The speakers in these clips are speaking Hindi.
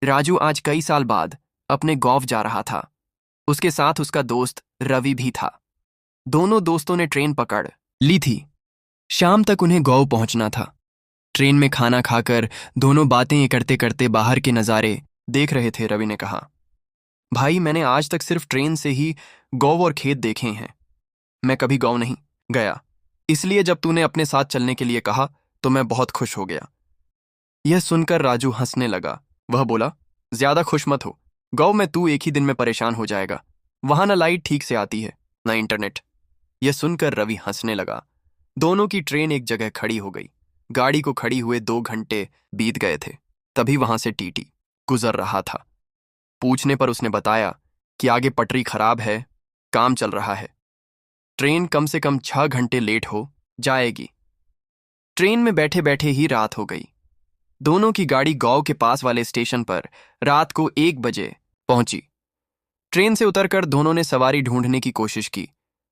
राजू आज कई साल बाद अपने गांव जा रहा था। उसके साथ उसका दोस्त रवि भी था। दोनों दोस्तों ने ट्रेन पकड़ ली थी। शाम तक उन्हें गांव पहुंचना था। ट्रेन में खाना खाकर दोनों बातें करते करते बाहर के नज़ारे देख रहे थे। रवि ने कहा, भाई मैंने आज तक सिर्फ ट्रेन से ही गांव और खेत देखे हैं। मैं कभी गांव नहीं गया, इसलिए जब तूने अपने साथ चलने के लिए कहा तो मैं बहुत खुश हो गया। यह सुनकर राजू हंसने लगा। वह बोला, ज्यादा खुश मत हो। गांव में तू एक ही दिन में परेशान हो जाएगा। वहां ना लाइट ठीक से आती है, ना इंटरनेट। यह सुनकर रवि हंसने लगा। दोनों की ट्रेन एक जगह खड़ी हो गई। गाड़ी को खड़ी हुए 2 घंटे बीत गए थे। तभी वहां से टीटी गुजर रहा था। पूछने पर उसने बताया कि आगे पटरी खराब है, काम चल रहा है। ट्रेन कम से कम 6 घंटे लेट हो जाएगी। ट्रेन में बैठे बैठे ही रात हो गई। दोनों की गाड़ी गांव के पास वाले स्टेशन पर रात को 1 बजे पहुंची। ट्रेन से उतरकर दोनों ने सवारी ढूंढने की कोशिश की,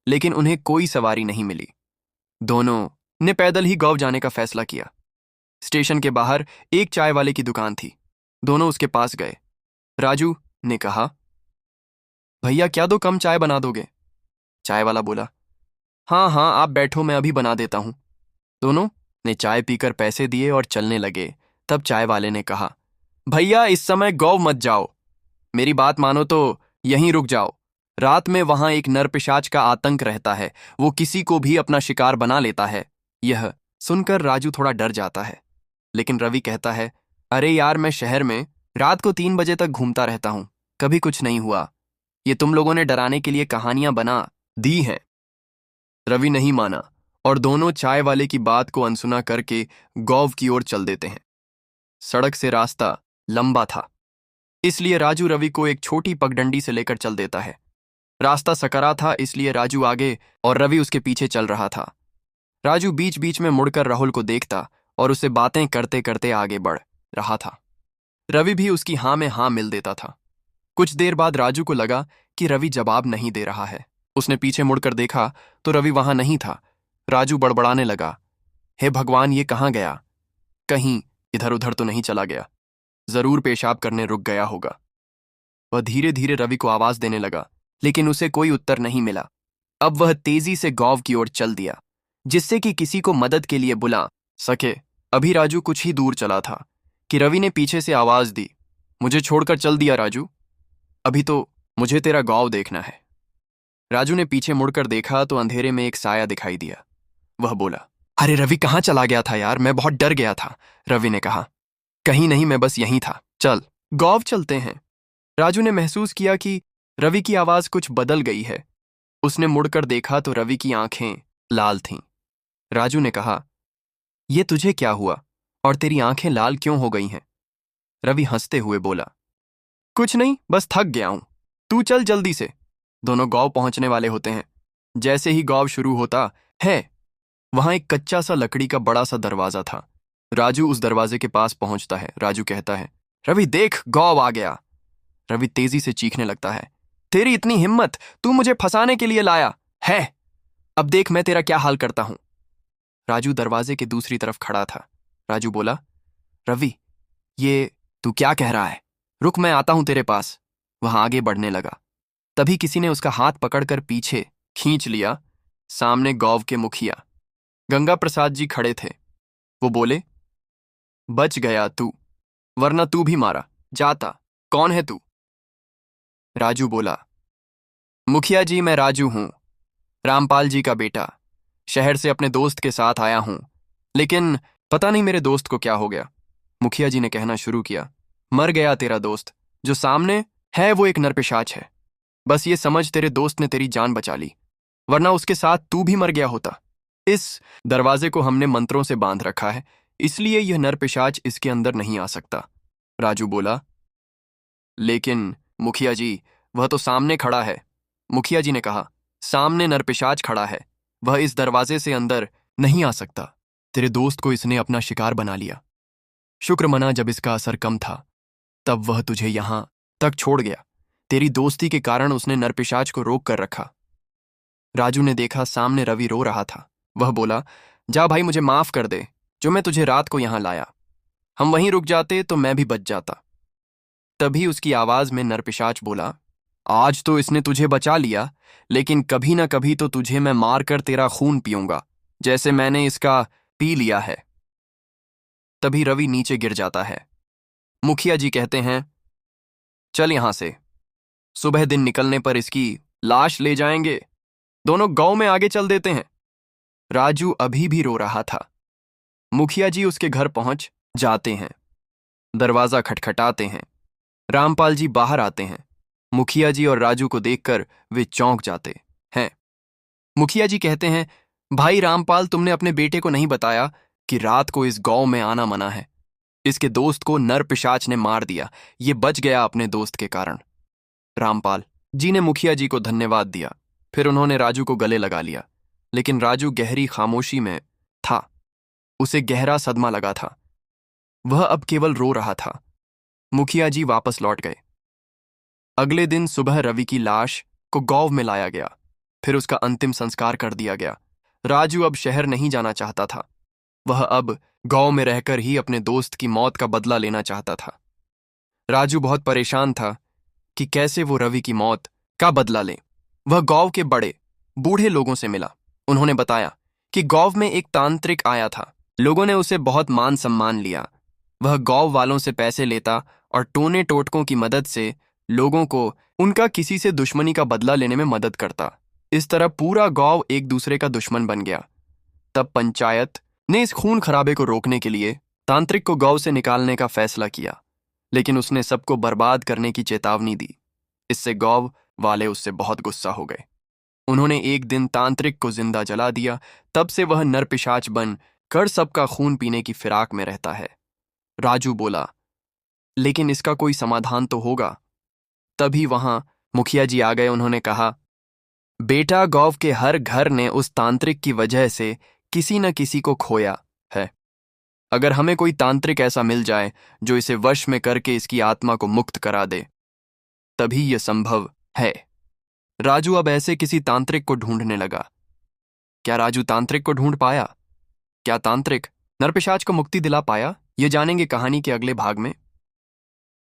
लेकिन उन्हें कोई सवारी नहीं मिली। दोनों ने पैदल ही गांव जाने का फैसला किया। स्टेशन के बाहर एक चाय वाले की दुकान थी। दोनों उसके पास गए। राजू ने कहा, भैया क्या 2 कम चाय बना दोगे? चाय वाला बोला, हाँ हाँ आप बैठो, मैं अभी बना देता हूं। दोनों ने चाय पीकर पैसे दिए और चलने लगे। तब चाय वाले ने कहा, भैया इस समय गांव मत जाओ, मेरी बात मानो तो यहीं रुक जाओ। रात में वहां एक नरपिशाच का आतंक रहता है, वो किसी को भी अपना शिकार बना लेता है। यह सुनकर राजू थोड़ा डर जाता है, लेकिन रवि कहता है, अरे यार मैं शहर में रात को 3 बजे तक घूमता रहता हूं, कभी कुछ नहीं हुआ। ये तुम लोगों ने डराने के लिए कहानियां बना दी हैं। रवि नहीं माना और दोनों चाय वाले की बात को अनसुना करके गांव की ओर चल देते हैं। सड़क से रास्ता लंबा था, इसलिए राजू रवि को एक छोटी पगडंडी से लेकर चल देता है। रास्ता सकरा था, इसलिए राजू आगे और रवि उसके पीछे चल रहा था। राजू बीच बीच में मुड़कर राहुल को देखता और उससे बातें करते करते आगे बढ़ रहा था। रवि भी उसकी हाँ में हाँ मिल देता था। कुछ देर बाद राजू को लगा कि रवि जवाब नहीं दे रहा है। उसने पीछे मुड़कर देखा तो रवि वहां नहीं था। राजू बड़बड़ाने लगा, हे भगवान ये कहाँ गया? कहीं इधर उधर तो नहीं चला गया? जरूर पेशाब करने रुक गया होगा। वह धीरे धीरे रवि को आवाज देने लगा, लेकिन उसे कोई उत्तर नहीं मिला। अब वह तेजी से गांव की ओर चल दिया, जिससे कि किसी को मदद के लिए बुला सके। अभी राजू कुछ ही दूर चला था कि रवि ने पीछे से आवाज दी, मुझे छोड़कर चल दिया राजू, अभी तो मुझे तेरा गांव देखना है। राजू ने पीछे मुड़कर देखा तो अंधेरे में एक साया दिखाई दिया। वह बोला, अरे रवि कहाँ चला गया था यार, मैं बहुत डर गया था। रवि ने कहा, कहीं नहीं, मैं बस यहीं था, चल गांव चलते हैं। राजू ने महसूस किया कि रवि की आवाज कुछ बदल गई है। उसने मुड़कर देखा तो रवि की आंखें लाल थीं। राजू ने कहा, ये तुझे क्या हुआ और तेरी आंखें लाल क्यों हो गई हैं? रवि हंसते हुए बोला, कुछ नहीं, बस थक गया हूं, तू चल जल्दी से। दोनों गांव पहुंचने वाले होते हैं। जैसे ही गांव शुरू होता है, वहां एक कच्चा सा लकड़ी का बड़ा सा दरवाजा था। राजू उस दरवाजे के पास पहुंचता है। राजू कहता है, रवि देख गांव आ गया। रवि तेजी से चीखने लगता है, तेरी इतनी हिम्मत, तू मुझे फंसाने के लिए लाया है? अब देख मैं तेरा क्या हाल करता हूं। राजू दरवाजे के दूसरी तरफ खड़ा था। राजू बोला, रवि ये तू क्या कह रहा है? रुक, मैं आता हूं तेरे पास। वह आगे बढ़ने लगा। तभी किसी ने उसका हाथ पकड़कर पीछे खींच लिया। सामने गांव के मुखिया गंगा प्रसाद जी खड़े थे। वो बोले, बच गया तू, वरना तू भी मारा जाता। कौन है तू? राजू बोला, मुखिया जी मैं राजू हूं, रामपाल जी का बेटा। शहर से अपने दोस्त के साथ आया हूं, लेकिन पता नहीं मेरे दोस्त को क्या हो गया। मुखिया जी ने कहना शुरू किया, मर गया तेरा दोस्त। जो सामने है वो एक नरपिशाच है। बस ये समझ तेरे दोस्त ने तेरी जान बचा ली, वरना उसके साथ तू भी मर गया होता। इस दरवाजे को हमने मंत्रों से बांध रखा है, इसलिए यह नरपिशाच इसके अंदर नहीं आ सकता। राजू बोला, लेकिन मुखिया जी वह तो सामने खड़ा है। मुखिया जी ने कहा, सामने नरपिशाच खड़ा है, वह इस दरवाजे से अंदर नहीं आ सकता। तेरे दोस्त को इसने अपना शिकार बना लिया। शुक्र मना जब इसका असर कम था, तब वह तुझे यहां तक छोड़ गया। तेरी दोस्ती के कारण उसने नरपिशाच को रोक कर रखा। राजू ने देखा सामने रवि रो रहा था। वह बोला, जा भाई मुझे माफ कर दे, जो मैं तुझे रात को यहां लाया। हम वहीं रुक जाते तो मैं भी बच जाता। तभी उसकी आवाज में नरपिशाच बोला, आज तो इसने तुझे बचा लिया, लेकिन कभी ना कभी तो तुझे मैं मारकर तेरा खून पीऊंगा, जैसे मैंने इसका पी लिया है। तभी रवि नीचे गिर जाता है। मुखिया जी कहते हैं, चल यहां से, सुबह दिन निकलने पर इसकी लाश ले जाएंगे, दोनों गांव में आगे चल देते हैं। राजू अभी भी रो रहा था। मुखिया जी उसके घर पहुंच जाते हैं। दरवाजा खटखटाते हैं। रामपाल जी बाहर आते हैं। मुखिया जी और राजू को देखकर वे चौंक जाते हैं। मुखिया जी कहते हैं, भाई रामपाल, तुमने अपने बेटे को नहीं बताया कि रात को इस गांव में आना मना है। इसके दोस्त को नरपिशाच ने मार दिया, ये बच गया अपने दोस्त के कारण। रामपाल जी ने मुखिया जी को धन्यवाद दिया। फिर उन्होंने राजू को गले लगा लिया, लेकिन राजू गहरी खामोशी में था। उसे गहरा सदमा लगा था। वह अब केवल रो रहा था। मुखिया जी वापस लौट गए। अगले दिन सुबह रवि की लाश को गांव में लाया गया। फिर उसका अंतिम संस्कार कर दिया गया। राजू अब शहर नहीं जाना चाहता था। वह अब गांव में रहकर ही अपने दोस्त की मौत का बदला लेना चाहता था। राजू बहुत परेशान था कि कैसे वो रवि की मौत का बदला ले। वह गांव के बड़े बूढ़े लोगों से मिला। उन्होंने बताया कि गांव में एक तांत्रिक आया था। लोगों ने उसे बहुत मान सम्मान लिया। वह गांव वालों से पैसे लेता और टोने टोटकों की मदद से लोगों को उनका किसी से दुश्मनी का बदला लेने में मदद करता। इस तरह पूरा गांव एक दूसरे का दुश्मन बन गया। तब पंचायत ने इस खून खराबे को रोकने के लिए तांत्रिक को गांव से निकालने का फैसला किया, लेकिन उसने सबको बर्बाद करने की चेतावनी दी। इससे गांव वाले उससे बहुत गुस्सा हो गए। उन्होंने एक दिन तांत्रिक को जिंदा जला दिया। तब से वह नरपिशाच बन कर सबका खून पीने की फिराक में रहता है। राजू बोला, लेकिन इसका कोई समाधान तो होगा। तभी वहां मुखिया जी आ गए। उन्होंने कहा, बेटा, गांव के हर घर ने उस तांत्रिक की वजह से किसी न किसी को खोया है। अगर हमें कोई तांत्रिक ऐसा मिल जाए जो इसे वश में करके इसकी आत्मा को मुक्त करा दे, तभी यह संभव है। राजू अब ऐसे किसी तांत्रिक को ढूंढने लगा। क्या राजू तांत्रिक को ढूंढ पाया? क्या तांत्रिक नरपिशाच को मुक्ति दिला पाया? ये जानेंगे कहानी के अगले भाग में।